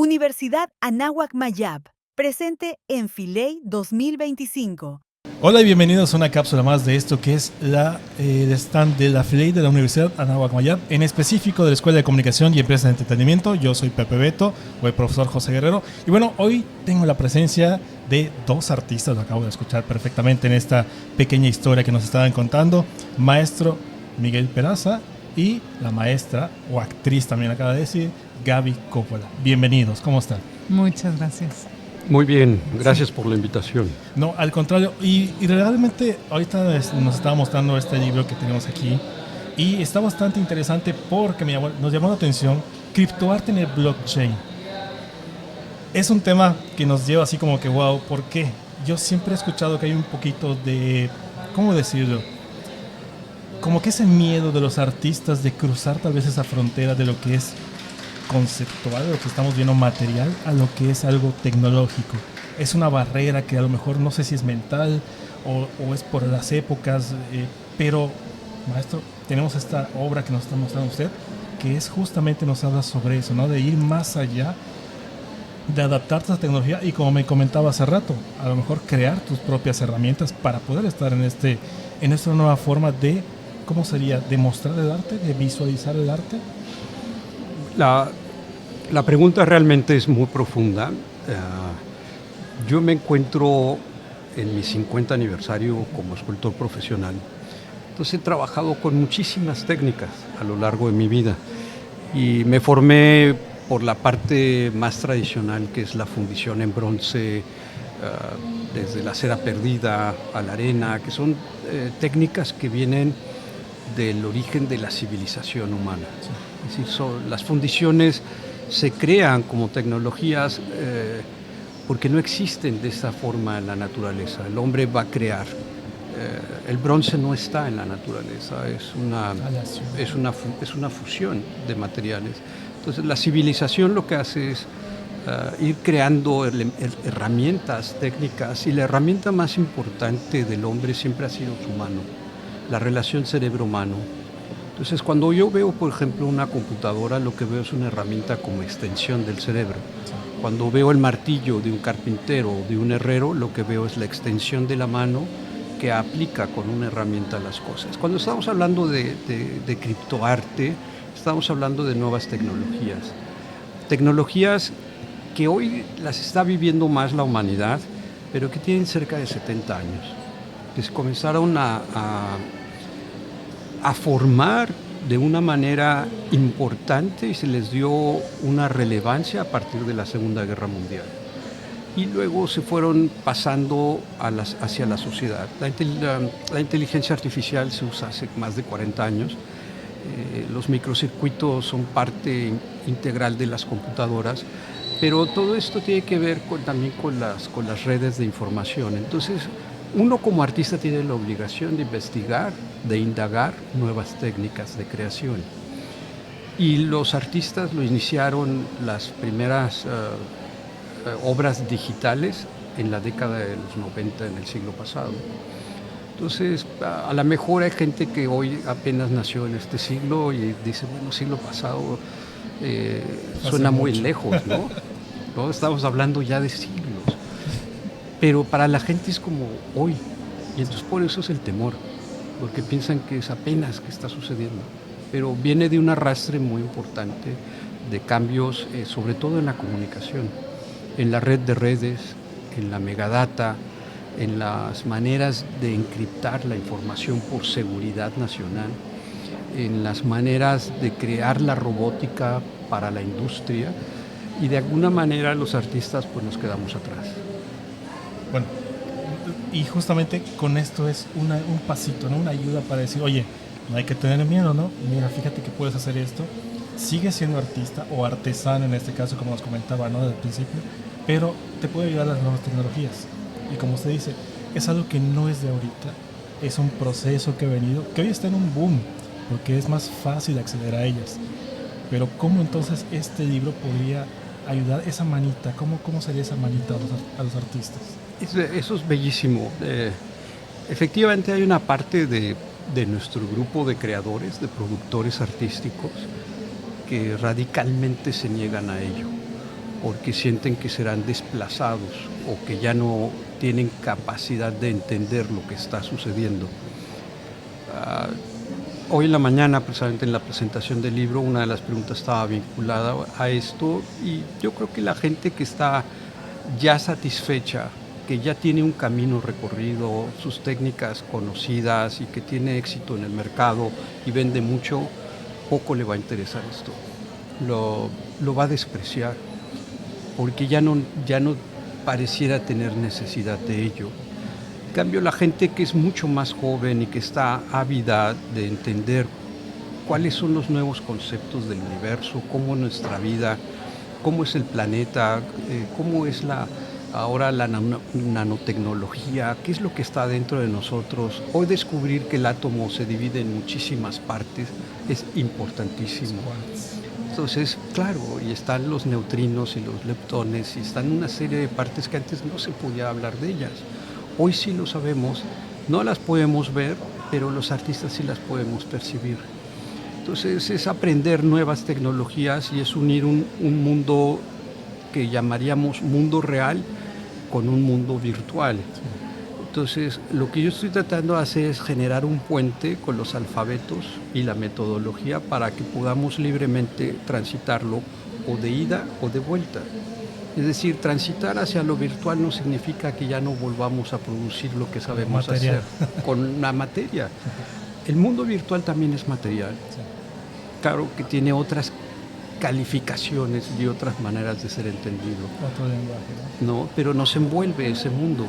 Universidad Anáhuac Mayab, presente en Filey 2025. Hola y bienvenidos a una cápsula más de esto que es el stand de la Filey de la Universidad Anáhuac Mayab, en específico de la Escuela de Comunicación y Empresas de Entretenimiento. Yo soy Pepe Beto, o el profesor José Guerrero, y bueno, hoy tengo la presencia de dos artistas, lo acabo de escuchar perfectamente en esta pequeña historia que nos estaban contando, maestro Miguel Peraza y la maestra o actriz también acaba de decir, Gaby Coppola. Bienvenidos, ¿cómo están? Muchas gracias. Muy bien, gracias por la invitación. No, al contrario, y realmente ahorita nos estaba mostrando este libro que tenemos aquí y está bastante interesante porque nos llamó la atención criptoarte en el blockchain. Es un tema que nos lleva así como que wow, ¿por qué? Yo siempre he escuchado que hay un poquito de, ¿cómo decirlo? Como que ese miedo de los artistas de cruzar tal vez esa frontera de lo que es conceptual, de lo que estamos viendo material, a lo que es algo tecnológico. Es una barrera que a lo mejor no sé si es mental o es por las épocas, pero maestro, tenemos esta obra que nos está mostrando usted, que es justamente nos habla sobre eso, ¿no? De ir más allá, de adaptarte a esa tecnología y como me comentaba hace rato, a lo mejor crear tus propias herramientas para poder estar en esta nueva forma de, ¿cómo sería? De mostrar el arte, de visualizar el arte. La pregunta realmente es muy profunda. Yo me encuentro en mi 50 aniversario como escultor profesional. Entonces he trabajado con muchísimas técnicas a lo largo de mi vida y me formé por la parte más tradicional, que es la fundición en bronce, desde la cera perdida a la arena, que son técnicas que vienen del origen de la civilización humana. Es decir, las fundiciones se crean como tecnologías porque no existen de esta forma en la naturaleza. El hombre va a crear. El bronce no está en la naturaleza, es una fusión de materiales. Entonces la civilización lo que hace es ir creando herramientas técnicas, y la herramienta más importante del hombre siempre ha sido su mano, la relación cerebro-mano. Entonces, cuando yo veo, por ejemplo, una computadora, lo que veo es una herramienta como extensión del cerebro. Cuando veo el martillo de un carpintero o de un herrero, lo que veo es la extensión de la mano que aplica con una herramienta las cosas. Cuando estamos hablando de criptoarte, estamos hablando de nuevas tecnologías. Tecnologías que hoy las está viviendo más la humanidad, pero que tienen cerca de 70 años, que se comenzaron a formar de una manera importante y se les dio una relevancia a partir de la Segunda Guerra Mundial. Y luego se fueron pasando hacia la sociedad. La inteligencia artificial se usa hace más de 40 años. Los microcircuitos son parte integral de las computadoras, pero todo esto tiene que ver también con las redes de información. Entonces, uno como artista tiene la obligación de investigar, de indagar nuevas técnicas de creación. Y los artistas lo iniciaron las primeras obras digitales en la década de los 90 en el siglo pasado. Entonces, a lo mejor hay gente que hoy apenas nació en este siglo y dice, bueno, siglo pasado suena muy lejos, ¿no? ¿No? Estamos hablando ya de siglos. Pero para la gente es como hoy, y entonces por eso es el temor, porque piensan que es apenas que está sucediendo, pero viene de un arrastre muy importante de cambios, sobre todo en la comunicación, en la red de redes, en la megadata, en las maneras de encriptar la información por seguridad nacional, en las maneras de crear la robótica para la industria, y de alguna manera los artistas pues nos quedamos atrás. Bueno, y justamente con esto es un pasito, ¿no? Una ayuda para decir, oye, no hay que tener miedo, ¿no? Mira, fíjate que puedes hacer esto. Sigue siendo artista o artesano en este caso, como nos comentaba, ¿no? Desde el principio, pero te puede ayudar las nuevas tecnologías. Y como usted dice, es algo que no es de ahorita, es un proceso que ha venido, que hoy está en un boom, porque es más fácil acceder a ellas. Pero ¿cómo entonces este libro podría ayudar esa manita? ¿Cómo sería esa manita a los artistas? Eso es bellísimo. Efectivamente hay una parte de nuestro grupo de creadores, de productores artísticos, que radicalmente se niegan a ello. porque sienten que serán desplazados o que ya no tienen capacidad de entender lo que está sucediendo. Hoy en la mañana, precisamente en la presentación del libro, una de las preguntas estaba vinculada a esto, y yo creo que la gente que está ya satisfecha, que ya tiene un camino recorrido, sus técnicas conocidas y que tiene éxito en el mercado y vende mucho, poco le va a interesar esto. Lo va a despreciar, porque ya no pareciera tener necesidad de ello. En cambio, la gente que es mucho más joven y que está ávida de entender cuáles son los nuevos conceptos del universo, cómo nuestra vida, cómo es el planeta, cómo es ahora la nanotecnología, qué es lo que está dentro de nosotros. Hoy descubrir que el átomo se divide en muchísimas partes es importantísimo. Entonces, claro, y están los neutrinos y los leptones, y están una serie de partes que antes no se podía hablar de ellas. Hoy sí lo sabemos, no las podemos ver, pero los artistas sí las podemos percibir. Entonces es aprender nuevas tecnologías y es unir un mundo que llamaríamos mundo real con un mundo virtual. Entonces lo que yo estoy tratando de hacer es generar un puente con los alfabetos y la metodología para que podamos libremente transitarlo o de ida o de vuelta. Es decir, transitar hacia lo virtual no significa que ya no volvamos a producir lo que sabemos hacer con la materia. El mundo virtual también es material. Claro que tiene otras calificaciones y otras maneras de ser entendido. Otro lenguaje, ¿no? Pero nos envuelve ese mundo.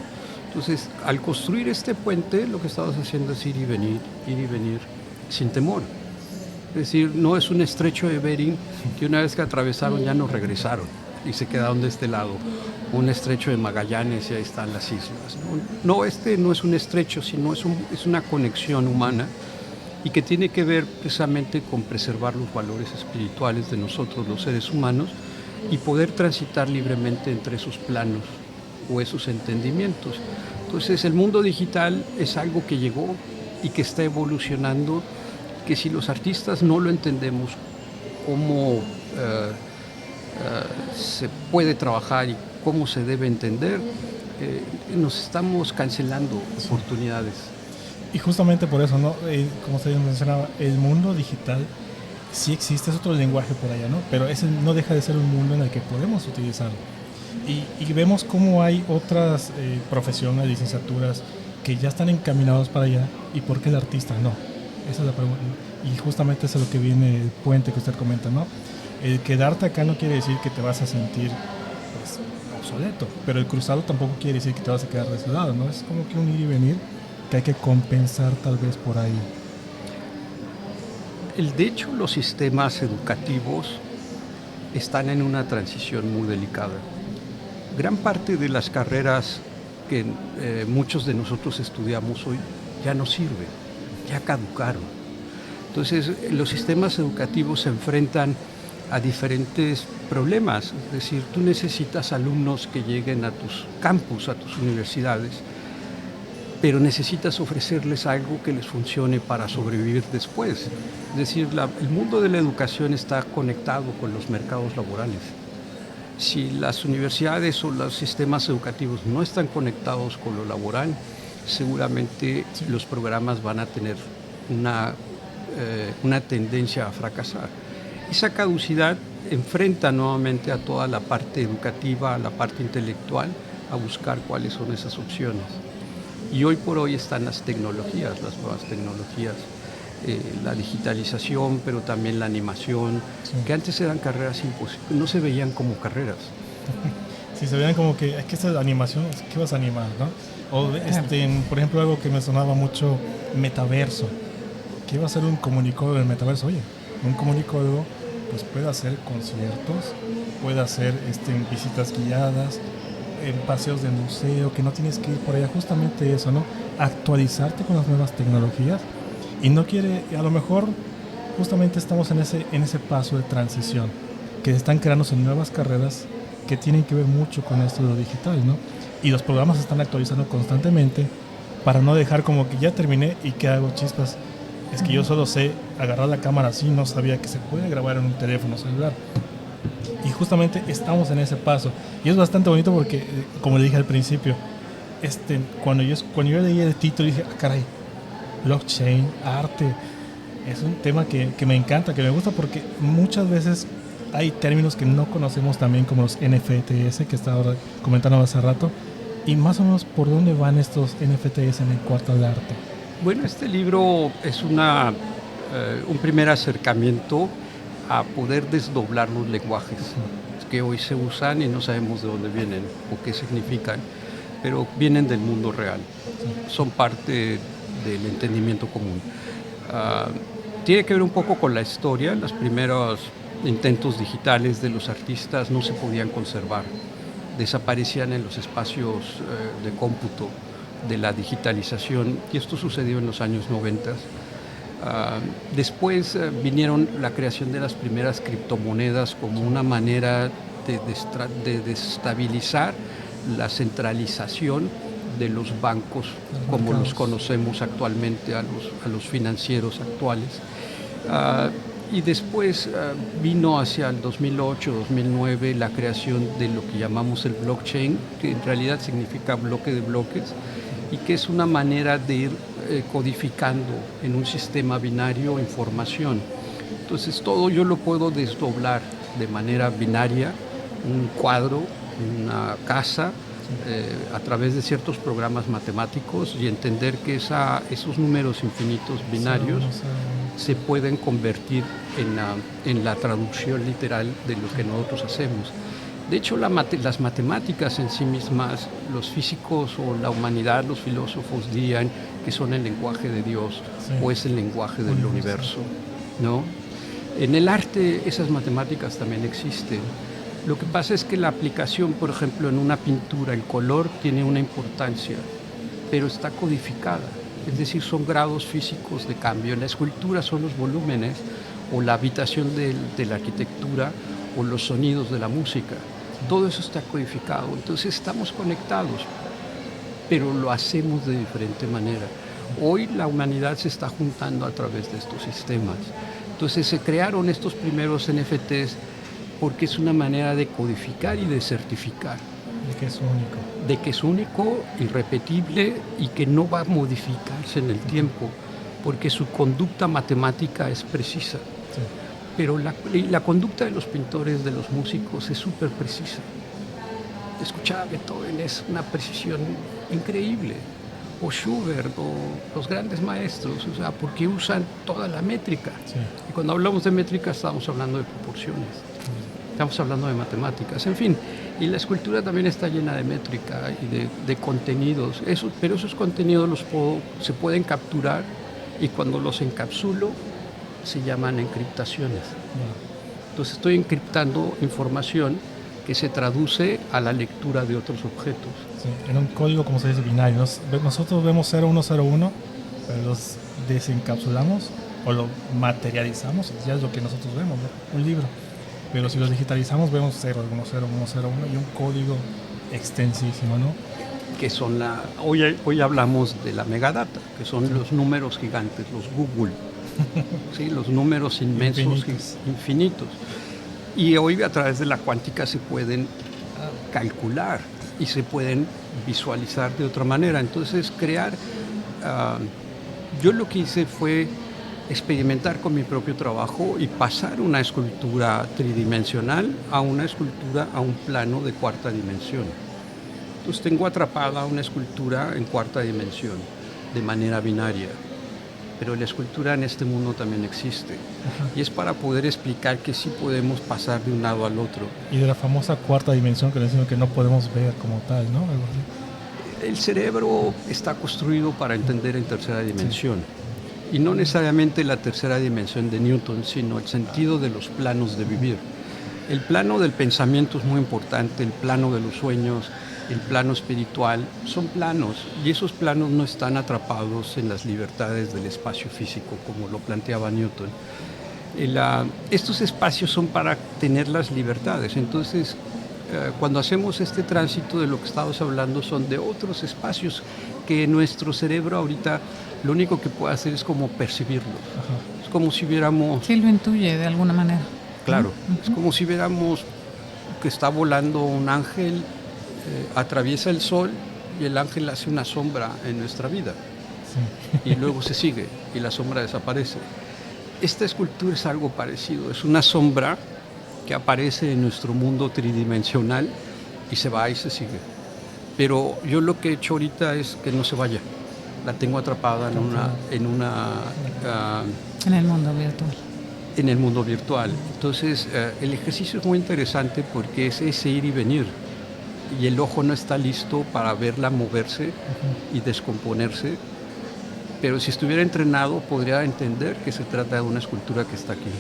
Entonces, al construir este puente, lo que estamos haciendo es ir y venir, sin temor. Es decir, no es un estrecho de Bering que una vez que atravesaron ya no regresaron y se quedaron de este lado. Un estrecho de Magallanes y ahí están las islas. No, este no es un estrecho, sino es una conexión humana y que tiene que ver precisamente con preservar los valores espirituales de nosotros, los seres humanos, y poder transitar libremente entre esos planos o esos entendimientos. Entonces, el mundo digital es algo que llegó y que está evolucionando, que si los artistas no lo entendemos cómo se puede trabajar y cómo se debe entender, nos estamos cancelando oportunidades. Y justamente por eso, ¿no? Como usted mencionaba, el mundo digital sí existe, es otro lenguaje por allá, ¿no? Pero ese no deja de ser un mundo en el que podemos utilizarlo. Y vemos cómo hay otras profesiones, licenciaturas, que ya están encaminados para allá, y por qué el artista no. Esa es la pregunta. Y justamente eso es lo que viene el puente que usted comenta, ¿no? El quedarte acá no quiere decir que te vas a sentir pues, obsoleto, pero el cruzado tampoco quiere decir que te vas a quedar de ese lado, ¿no? Es como que un ir y venir que hay que compensar tal vez por ahí. De hecho, los sistemas educativos están en una transición muy delicada. Gran parte de las carreras que muchos de nosotros estudiamos hoy ya no sirven, ya caducaron. Entonces, los sistemas educativos se enfrentan a diferentes problemas. Es decir, tú necesitas alumnos que lleguen a tus campus, a tus universidades, pero necesitas ofrecerles algo que les funcione para sobrevivir después. Es decir, el mundo de la educación está conectado con los mercados laborales. Si las universidades o los sistemas educativos no están conectados con lo laboral, seguramente los programas van a tener una tendencia a fracasar. Esa caducidad enfrenta nuevamente a toda la parte educativa, a la parte intelectual, a buscar cuáles son esas opciones. Y hoy por hoy están las tecnologías, las nuevas tecnologías, la digitalización, pero también la animación, que antes eran carreras imposibles, no se veían como carreras. Sí, se veían como que, es que esta animación, ¿qué vas a animar, no? O, por ejemplo, algo que me sonaba mucho, metaverso. ¿Qué va a ser un comunicólogo del metaverso? Oye, un comunicólogo pues puede hacer conciertos, puede hacer visitas guiadas, en paseos de museo, que no tienes que ir por allá, justamente eso, ¿no? Actualizarte con las nuevas tecnologías, y no quiere, a lo mejor justamente estamos en ese paso de transición, que se están creándose nuevas carreras que tienen que ver mucho con esto de lo digital, ¿no? Y los programas se están actualizando constantemente para no dejar como que ya terminé y que hago chispas. Es que yo solo sé agarrar la cámara así, no sabía que se puede grabar en un teléfono celular. Y justamente estamos en ese paso. Y es bastante bonito porque, como le dije al principio, cuando yo leí el título dije, ah, caray, blockchain, arte, es un tema que me encanta, que me gusta porque muchas veces hay términos que no conocemos también como los NFTs que estaba comentando hace rato. Y más o menos, ¿por dónde van estos NFTs en el cuarto de arte? Bueno, este libro es un primer acercamiento a poder desdoblar los lenguajes que hoy se usan y no sabemos de dónde vienen o qué significan, pero vienen del mundo real, son parte del entendimiento común. Tiene que ver un poco con la historia. Los primeros intentos digitales de los artistas no se podían conservar, desaparecían en los espacios de cómputo de la digitalización, y esto sucedió en los años 90. Después vinieron la creación de las primeras criptomonedas como una manera de desestabilizar la centralización de los bancos como los conocemos actualmente, a los financieros actuales. Y después vino hacia el 2008-2009 la creación de lo que llamamos el blockchain, que en realidad significa bloque de bloques, y que es una manera de ir codificando en un sistema binario información. Entonces todo yo lo puedo desdoblar de manera binaria, un cuadro, una casa, a través de ciertos programas matemáticos, y entender que esos números infinitos binarios se pueden convertir en la traducción literal de lo que nosotros hacemos. De hecho, las matemáticas en sí mismas, los físicos o la humanidad, los filósofos dirían que son el lenguaje de Dios, o es el lenguaje del universo, ¿no? En el arte esas matemáticas también existen. Lo que pasa es que la aplicación, por ejemplo, en una pintura, el color tiene una importancia, pero está codificada. Es decir, son grados físicos de cambio. En la escultura son los volúmenes, o la habitación de la arquitectura, o los sonidos de la música. Todo eso está codificado. Entonces estamos conectados, pero lo hacemos de diferente manera. Hoy la humanidad se está juntando a través de estos sistemas. Entonces se crearon estos primeros NFTs porque es una manera de codificar y de certificar. De que es único. De que es único, irrepetible, y que no va a modificarse en el tiempo, porque su conducta matemática es precisa. Sí. Pero la conducta de los pintores, de los músicos, es súper precisa. Escuchar a Beethoven es una precisión increíble, o Schubert, o los grandes maestros, o sea, porque usan toda la métrica. Sí. Y cuando hablamos de métrica estamos hablando de proporciones, estamos hablando de matemáticas, en fin. Y la escultura también está llena de métrica y de contenidos, pero esos contenidos se pueden capturar, y cuando los encapsulo se llaman encriptaciones. Entonces estoy encriptando información que se traduce a la lectura de otros objetos. Sí, en un código, como se dice, binario. Nosotros vemos 0101, pero los desencapsulamos o lo materializamos, ya es lo que nosotros vemos, ¿no? Un libro. Pero si los digitalizamos vemos 0101 y un código extensísimo, ¿no? Que son hoy hablamos de la megadata, que son los números gigantes, los Google. Sí, los números inmensos, infinitos. Y hoy a través de la cuántica se pueden calcular y se pueden visualizar de otra manera. Entonces yo lo que hice fue experimentar con mi propio trabajo y pasar una escultura tridimensional a una escultura a un plano de cuarta dimensión. Entonces tengo atrapada una escultura en cuarta dimensión de manera binaria, pero la escultura en este mundo también existe. Ajá. Y es para poder explicar que sí podemos pasar de un lado al otro. Y de la famosa cuarta dimensión que decimos que no podemos ver como tal, ¿no? El cerebro está construido para entender en tercera dimensión. Sí. Y no necesariamente la tercera dimensión de Newton, sino el sentido de los planos de vivir. El plano del pensamiento es muy importante, el plano de los sueños, el plano espiritual, son planos, y esos planos no están atrapados en las libertades del espacio físico, como lo planteaba Newton. Estos espacios son para tener las libertades. Entonces, cuando hacemos este tránsito de lo que estamos hablando, son de otros espacios que nuestro cerebro ahorita lo único que puede hacer es como percibirlos. Ajá. Es como si viéramos... Sí, lo intuye de alguna manera. Claro, es como si viéramos que está volando un ángel, atraviesa el sol y el ángel hace una sombra en nuestra vida. Sí. Y luego se sigue y la sombra desaparece. Esta escultura es algo parecido, es una sombra que aparece en nuestro mundo tridimensional y se va y se sigue. Pero yo lo que he hecho ahorita es que no se vaya. La tengo atrapada en el mundo virtual. En el mundo virtual. Entonces, el ejercicio es muy interesante porque es ese ir y venir. Y el ojo no está listo para verla moverse y descomponerse. Pero si estuviera entrenado, podría entender que se trata de una escultura que está aquí.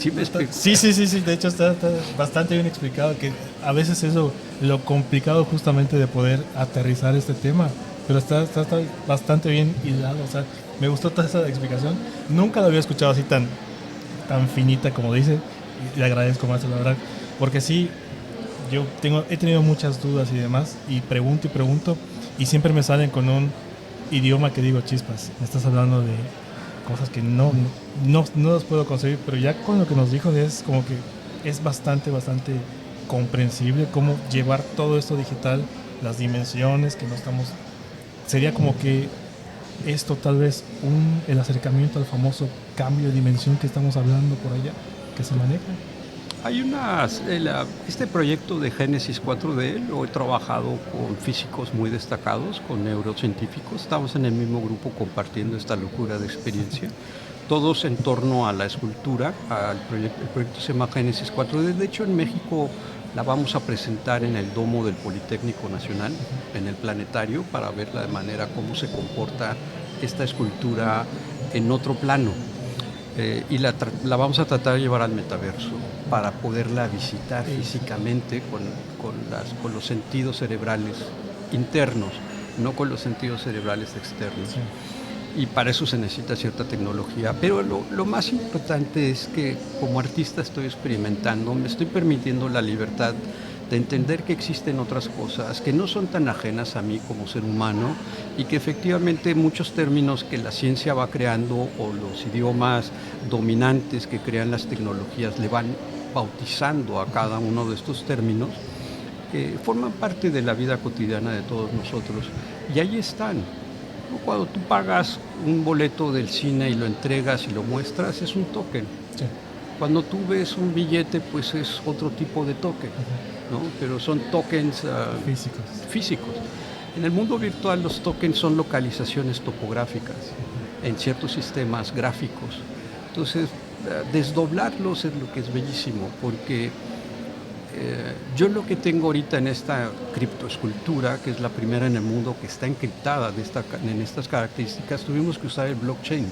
¿Sí me explico? Sí. De hecho, está bastante bien explicado. Que a veces eso, lo complicado justamente de poder aterrizar este tema. Pero está bastante bien hilado. O sea, me gustó toda esa explicación. Nunca lo había escuchado así tan finita como dice. Y le agradezco más, la verdad. Porque sí, yo he tenido muchas dudas y demás. Y pregunto. Y siempre me salen con un idioma que digo, chispas, me estás hablando de cosas que no las puedo conseguir, pero ya con lo que nos dijo es como que es bastante comprensible cómo llevar todo esto digital, las dimensiones que no estamos... Sería como que esto tal vez el acercamiento al famoso cambio de dimensión que estamos hablando por allá, que se maneja. Hay este proyecto de Génesis 4D lo he trabajado con físicos muy destacados, con neurocientíficos. Estamos en el mismo grupo compartiendo esta locura de experiencia. Todos en torno a la escultura. El proyecto se llama Génesis 4D. De hecho, en México la vamos a presentar en el domo del Politécnico Nacional, en el planetario, para verla de manera cómo se comporta esta escultura en otro plano. Y la vamos a tratar de llevar al metaverso para poderla visitar físicamente con los sentidos cerebrales internos, no con los sentidos cerebrales externos. Sí. Y para eso se necesita cierta tecnología. Pero lo más importante es que como artista estoy experimentando, me estoy permitiendo la libertad de entender que existen otras cosas que no son tan ajenas a mí como ser humano y que efectivamente muchos términos que la ciencia va creando o los idiomas dominantes que crean las tecnologías le van bautizando a cada uno de estos términos, forman parte de la vida cotidiana de todos nosotros y ahí están. Cuando tú pagas un boleto del cine y lo entregas y lo muestras, es un token. Sí. Cuando tú ves un billete, pues es otro tipo de token, ¿no? Pero son tokens físicos. En el mundo virtual los tokens son localizaciones topográficas en ciertos sistemas gráficos. Entonces, desdoblarlos es lo que es bellísimo, porque yo lo que tengo ahorita en esta criptoescultura, que es la primera en el mundo que está encriptada en estas características, tuvimos que usar el blockchain,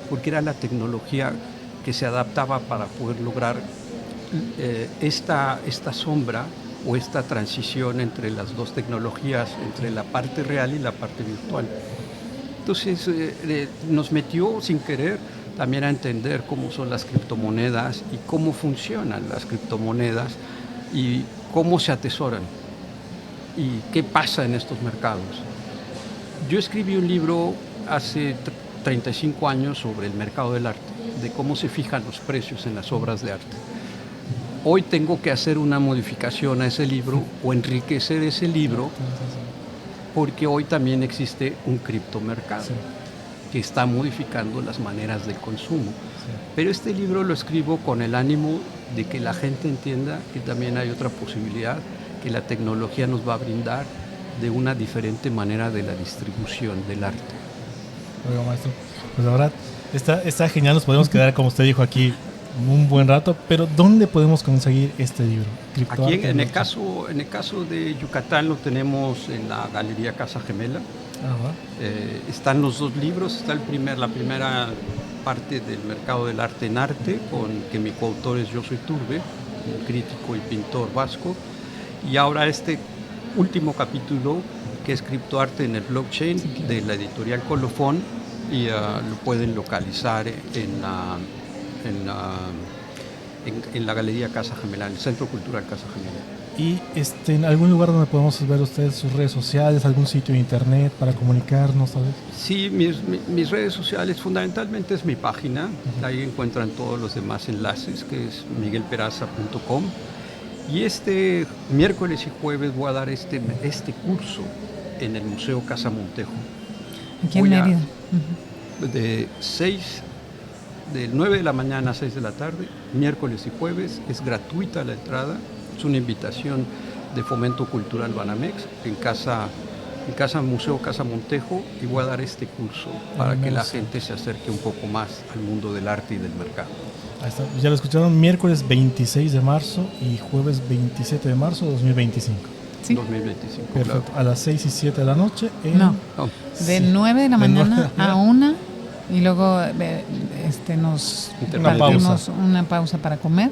porque era la tecnología que se adaptaba para poder lograr esta sombra o esta transición entre las dos tecnologías, entre la parte real y la parte virtual. Entonces nos metió sin querer también a entender cómo son las criptomonedas y cómo funcionan las criptomonedas y cómo se atesoran y qué pasa en estos mercados. Yo escribí un libro hace 35 años sobre el mercado del arte, de cómo se fijan los precios en las obras de arte. Hoy tengo que hacer una modificación a ese libro o enriquecer ese libro porque hoy también existe un criptomercado que está modificando las maneras de consumo. Pero este libro lo escribo con el ánimo de que la gente entienda que también hay otra posibilidad que la tecnología nos va a brindar de una diferente manera de la distribución del arte. Oiga, maestro, pues la verdad está genial, nos podemos quedar, como usted dijo aquí, un buen rato, pero ¿dónde podemos conseguir este libro? Aquí en el caso de Yucatán lo tenemos en la Galería Casa Gemela. Están los dos libros, está la primera parte del mercado del arte en arte, que mi coautor es Josué Iturbe, un crítico y pintor vasco, y ahora este último capítulo que es Criptoarte en el blockchain de la editorial Colofón, y lo pueden localizar en la Galería Casa Gemela, en el Centro Cultural Casa Gemela. Y en algún lugar donde podemos ver ustedes sus redes sociales, algún sitio de internet para comunicarnos, tal vez. Sí, mis redes sociales fundamentalmente es mi página. Ahí encuentran todos los demás enlaces, que es miguelperaza.com. Y este miércoles y jueves voy a dar este curso en el Museo Casa Montejo. Aquí en Mérida. De 9 de la mañana a 6 de la tarde, miércoles y jueves. Es gratuita la entrada. Es una invitación de Fomento Cultural Banamex en Museo Casa Montejo, y voy a dar este curso para que la gente se acerque un poco más al mundo del arte y del mercado. Ahí está. Ya lo escucharon, miércoles 26 de marzo y jueves 27 de marzo de 2025. Sí. 2025. Perfecto. Claro. A las 6 y 7 de la noche. No, de Sí. 9 de la De mañana 9 a 1, y luego nos Una partimos pausa. una pausa para comer,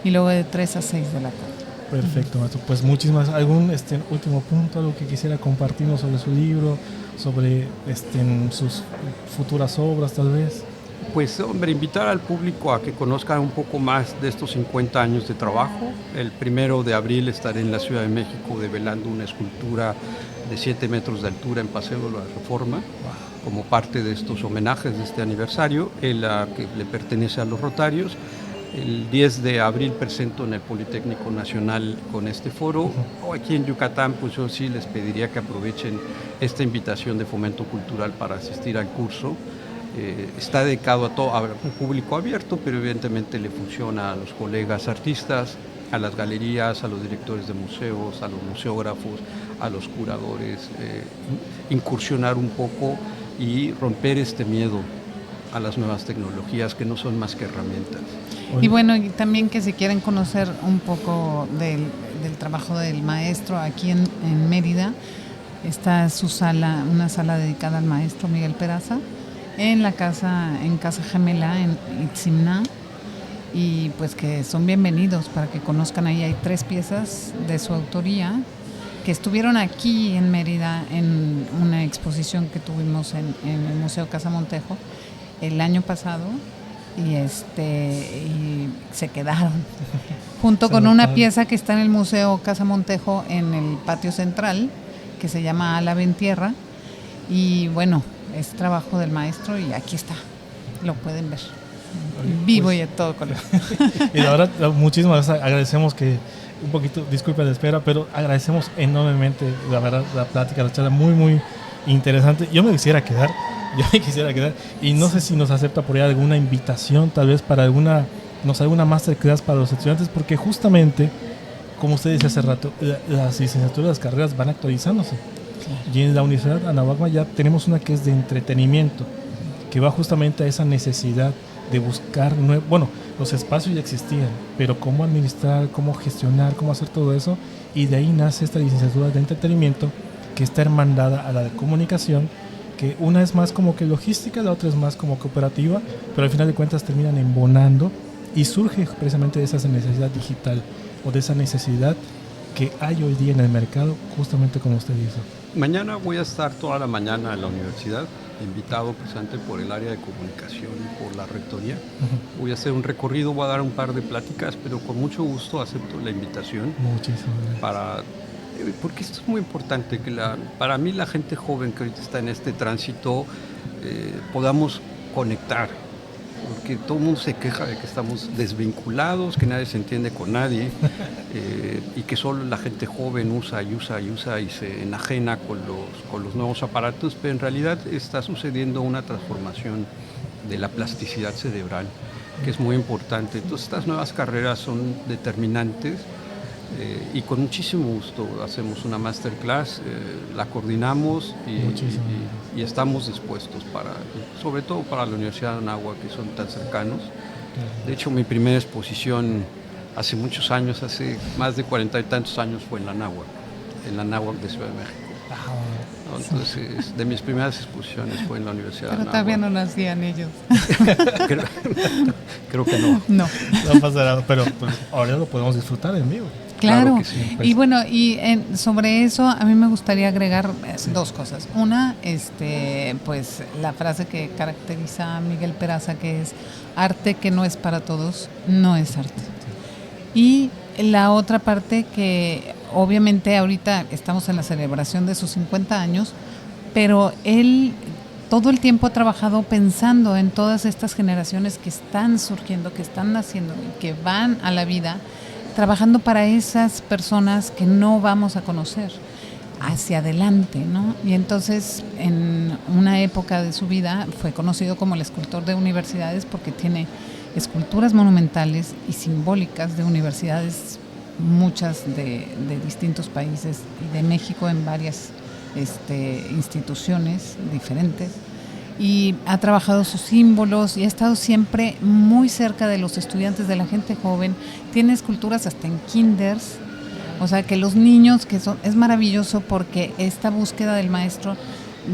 y luego de 3 a 6 de la tarde. Perfecto, maestro. Pues muchísimas. ¿Algún último punto, algo que quisiera compartirnos sobre su libro, sobre sus futuras obras, tal vez? Pues, hombre, invitar al público a que conozcan un poco más de estos 50 años de trabajo. El 1 de abril estaré en la Ciudad de México develando una escultura de 7 metros de altura en Paseo de la Reforma, como parte de estos homenajes de este aniversario, que le pertenece a los Rotarios. El 10 de abril presento en el Politécnico Nacional con este foro. O aquí en Yucatán, pues yo sí les pediría que aprovechen esta invitación de Fomento Cultural para asistir al curso. Está dedicado a un público abierto, pero evidentemente le funciona a los colegas artistas, a las galerías, a los directores de museos, a los museógrafos, a los curadores, incursionar un poco y romper este miedo a las nuevas tecnologías, que no son más que herramientas. Y bueno, y también que si quieren conocer un poco del trabajo del maestro aquí en Mérida, está su sala, una sala dedicada al maestro Miguel Peraza, en Casa Gemela, en Itzimná, y pues que son bienvenidos para que conozcan. Ahí hay 3 piezas de su autoría que estuvieron aquí en Mérida en una exposición que tuvimos en el Museo Casa Montejo el año pasado, y se quedaron junto con una pieza que está en el Museo Casa Montejo en el patio central, que se llama Álava en Tierra, y bueno, es trabajo del maestro, y aquí está, lo pueden ver vivo y a todo color. Y la verdad, muchísimas gracias. Agradecemos que un poquito, disculpen la espera, pero agradecemos enormemente, la verdad, la plática, la charla muy, muy interesante. Yo me quisiera quedar, y no sé si nos acepta por ahí alguna invitación, tal vez para alguna masterclass para los estudiantes, porque justamente, como usted dice hace rato, las licenciaturas, las carreras van actualizándose. Y en la Universidad Anáhuac Mayab tenemos una que es de entretenimiento, que va justamente a esa necesidad de buscar los espacios ya existían, pero cómo administrar, cómo gestionar, cómo hacer todo eso, y de ahí nace esta licenciatura de entretenimiento, que está hermandada a la de comunicación, que una es más como que logística, la otra es más como cooperativa, pero al final de cuentas terminan embonando, y surge precisamente de esa necesidad digital, o de esa necesidad que hay hoy día en el mercado, justamente como usted dice. Mañana voy a estar toda la mañana en la universidad, invitado precisamente por el área de comunicación y por la rectoría. Voy a hacer un recorrido, voy a dar un par de pláticas, pero con mucho gusto acepto la invitación. Muchísimas gracias. Porque esto es muy importante, que para mí la gente joven que ahorita está en este tránsito, podamos conectar, porque todo el mundo se queja de que estamos desvinculados, que nadie se entiende con nadie, y que solo la gente joven usa y se enajena con los nuevos aparatos, pero en realidad está sucediendo una transformación de la plasticidad cerebral, que es muy importante. Entonces estas nuevas carreras son determinantes, y con muchísimo gusto hacemos una masterclass, la coordinamos y estamos dispuestos sobre todo para la Universidad de Anáhuac, que son tan cercanos. De hecho, mi primera exposición hace muchos años, hace más de 40 y tantos años, fue en la Anáhuac de Ciudad de México. Entonces, de mis primeras exposiciones fue en la Universidad de Anáhuac. Pero todavía no nacían ellos. Creo que no. No. No pasa nada, pero ahora lo podemos disfrutar en vivo. Claro, que sí. Y bueno, sobre eso a mí me gustaría agregar 2 cosas. Una, pues la frase que caracteriza a Miguel Peraza, que es: arte que no es para todos, no es arte. Y la otra parte, que obviamente ahorita estamos en la celebración de sus 50 años, pero él todo el tiempo ha trabajado pensando en todas estas generaciones que están surgiendo, que están naciendo y que van a la vida, trabajando para esas personas que no vamos a conocer hacia adelante, ¿no? Y entonces, en una época de su vida, fue conocido como el escultor de universidades porque tiene esculturas monumentales y simbólicas de universidades, muchas de distintos países y de México en varias instituciones diferentes, y ha trabajado sus símbolos y ha estado siempre muy cerca de los estudiantes, de la gente joven. Tiene esculturas hasta en kinders, o sea que los niños, es maravilloso porque esta búsqueda del maestro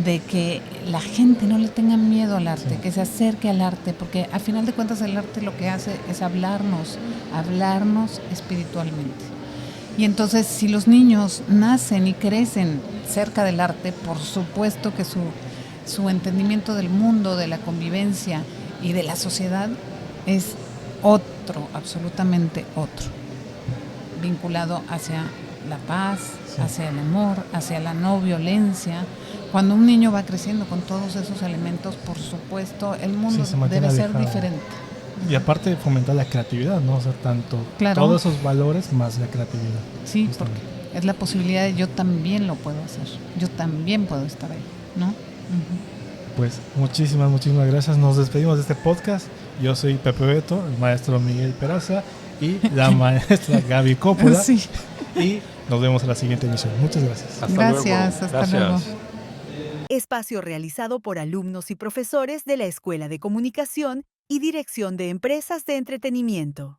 de que la gente no le tenga miedo al arte, sí, que se acerque al arte, porque a final de cuentas el arte lo que hace es hablarnos espiritualmente. Y entonces, si los niños nacen y crecen cerca del arte, por supuesto que su entendimiento del mundo, de la convivencia y de la sociedad es otro, absolutamente otro, vinculado hacia la paz, sí, hacia el amor, hacia la no violencia. Cuando un niño va creciendo con todos esos elementos, por supuesto, el mundo debe ser diferente. Y aparte de fomentar la creatividad, ¿no? O sea, tanto claro, todos esos valores más la creatividad. Sí, justamente, porque es la posibilidad de yo también lo puedo hacer, yo también puedo estar ahí, ¿no? Uh-huh. Pues muchísimas gracias. Nos despedimos de este podcast. Yo soy Pepe Beto, el maestro Miguel Peraza y la maestra Gaby Coppola. Sí. Y nos vemos en la siguiente emisión. Muchas gracias. Hasta luego. Espacio realizado por alumnos y profesores de la Escuela de Comunicación y Dirección de Empresas de Entretenimiento.